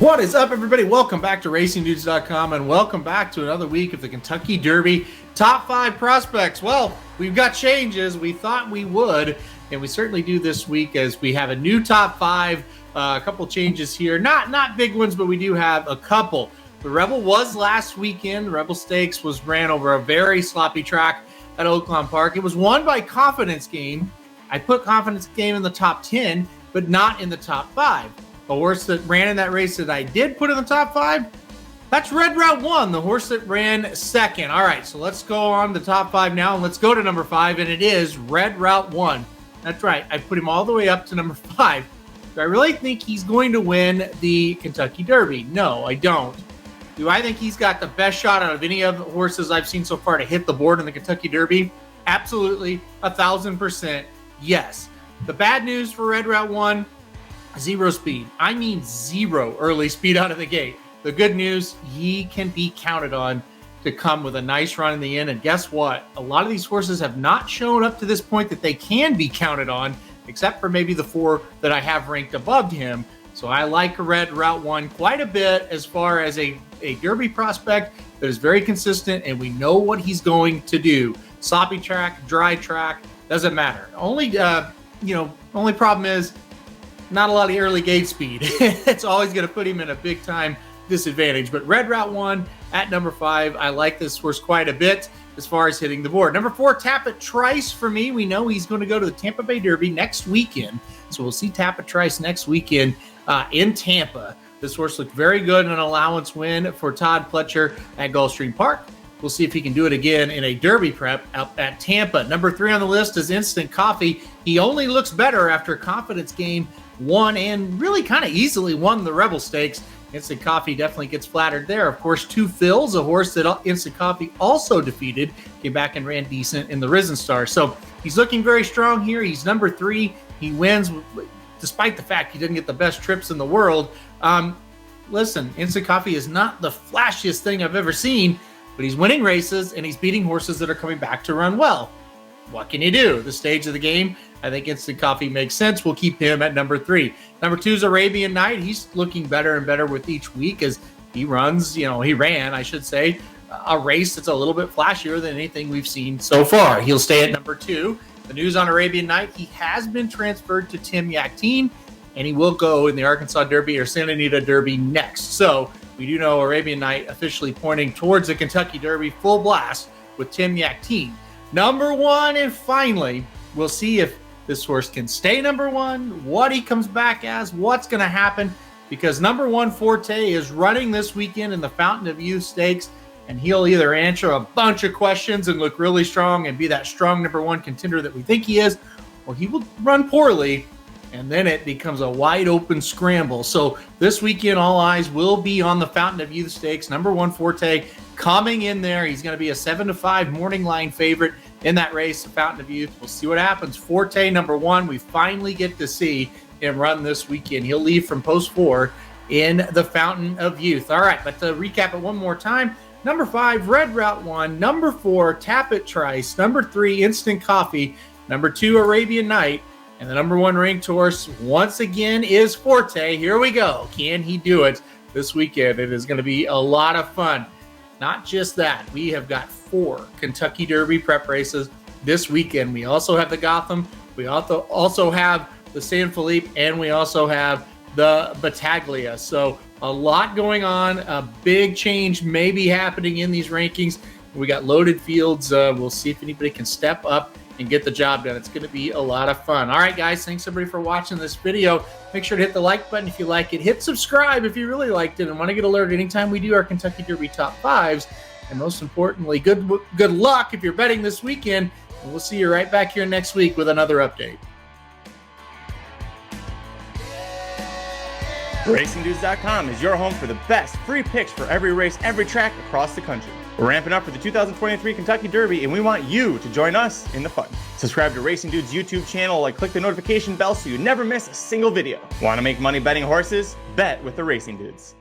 What is up, everybody? Welcome back to RacingDudes.com and welcome back to another week of the Kentucky Derby Top 5 Prospects. Well, we've got changes. We thought we would, and we certainly do this week as we have a new Top 5, a couple changes here. Not big ones, but we do have a couple. The Rebel was last weekend. The Rebel Stakes was ran over a very sloppy track at Oaklawn Park. It was won by Confidence Game. I put Confidence Game in the top 10, but not in the top 5. A horse that ran in that race that I did put in the top 5, that's Red Route 1, the horse that ran second. All right, so let's go on the top 5 now, and let's go to number 5, and it is Red Route 1. That's right, I put him all the way up to number 5. Do I really think he's going to win the Kentucky Derby? No, I don't. Do I think he's got the best shot out of any of the horses I've seen so far to hit the board in the Kentucky Derby? Absolutely, 1,000% yes. The bad news for Red Route 1, zero speed. I mean zero early speed out of the gate. The good news, he can be counted on to come with a nice run in the end. And guess what? A lot of these horses have not shown up to this point that they can be counted on, except for maybe the 4 that I have ranked above him. So I like Red Route 1 quite a bit as far as a Derby prospect that is very consistent, and we know what he's going to do. Sloppy track, dry track, doesn't matter. Only problem is not a lot of early gate speed. It's always going to put him in a big time disadvantage. But Red Route 1 at number 5, I like this horse quite a bit as far as hitting the board. Number 4, Tapit Trice for me. We know he's going to go to the Tampa Bay Derby next weekend. So we'll see Tapit Trice next weekend in Tampa. This horse looked very good in an allowance win for Todd Pletcher at Gulfstream Park. We'll see if he can do it again in a Derby prep out at Tampa. Number 3 on the list is Instant Coffee. He only looks better after Confidence Game won and really kind of easily won the Rebel Stakes. Instant Coffee definitely gets flattered there. Of course, Two Phil's, a horse that Instant Coffee also defeated, came back and ran decent in the Risen Star. So he's looking very strong here. He's number 3. He wins despite the fact he didn't get the best trips in the world. Listen, Instant Coffee is not the flashiest thing I've ever seen, but he's winning races and he's beating horses that are coming back to run well. What can you do? The stage of the game, I think Instant Coffee makes sense. We'll keep him at number 3. Number 2 is Arabian Knight. He's looking better and better with each week as he runs, he ran, I should say, a race that's a little bit flashier than anything we've seen so far. He'll stay at number 2. The news on Arabian Knight, he has been transferred to Tim Yakteen, and he will go in the Arkansas Derby or Santa Anita Derby next. So we do know Arabian Knight officially pointing towards the Kentucky Derby full blast with Tim Yakteen. Number 1, and finally, we'll see if this horse can stay number 1, what he comes back as, what's going to happen, because number 1, Forte, is running this weekend in the Fountain of Youth Stakes, and he'll either answer a bunch of questions and look really strong and be that strong number 1 contender that we think he is, or he will run poorly, and then it becomes a wide open scramble. So this weekend, all eyes will be on the Fountain of Youth Stakes. Number 1, Forte, coming in there. He's going to be a 7-5 morning line favorite in that race, the Fountain of Youth. We'll see what happens. Forte, number 1, we finally get to see him run this weekend. He'll leave from post 4 in the Fountain of Youth. All right, but to recap it one more time, number 5, Red Route 1, number 4, Tapit Trice, number 3, Instant Coffee, number 2, Arabian Knight, and the number 1 ranked horse once again is Forte. Here we go. Can he do it this weekend? It is going to be a lot of fun. Not just that, we have got 4 Kentucky Derby prep races this weekend. We also have the Gotham, we also have the San Felipe, and we also have the Battaglia. So a lot going on. A big change may be happening in these rankings. We got loaded fields. We'll see if anybody can step up and get the job done. It's going to be a lot of fun. All right, guys, thanks everybody for watching this video. Make sure to hit the like button if you like it. Hit subscribe if you really liked it and want to get alerted anytime we do our Kentucky Derby Top 5s. And most importantly, good luck if you're betting this weekend. And we'll see you right back here next week with another update. RacingDudes.com is your home for the best free picks for every race, every track across the country. We're ramping up for the 2023 Kentucky Derby, and we want you to join us in the fun. Subscribe to Racing Dudes YouTube channel and click the notification bell so you never miss a single video. Want to make money betting horses? Bet with the Racing Dudes.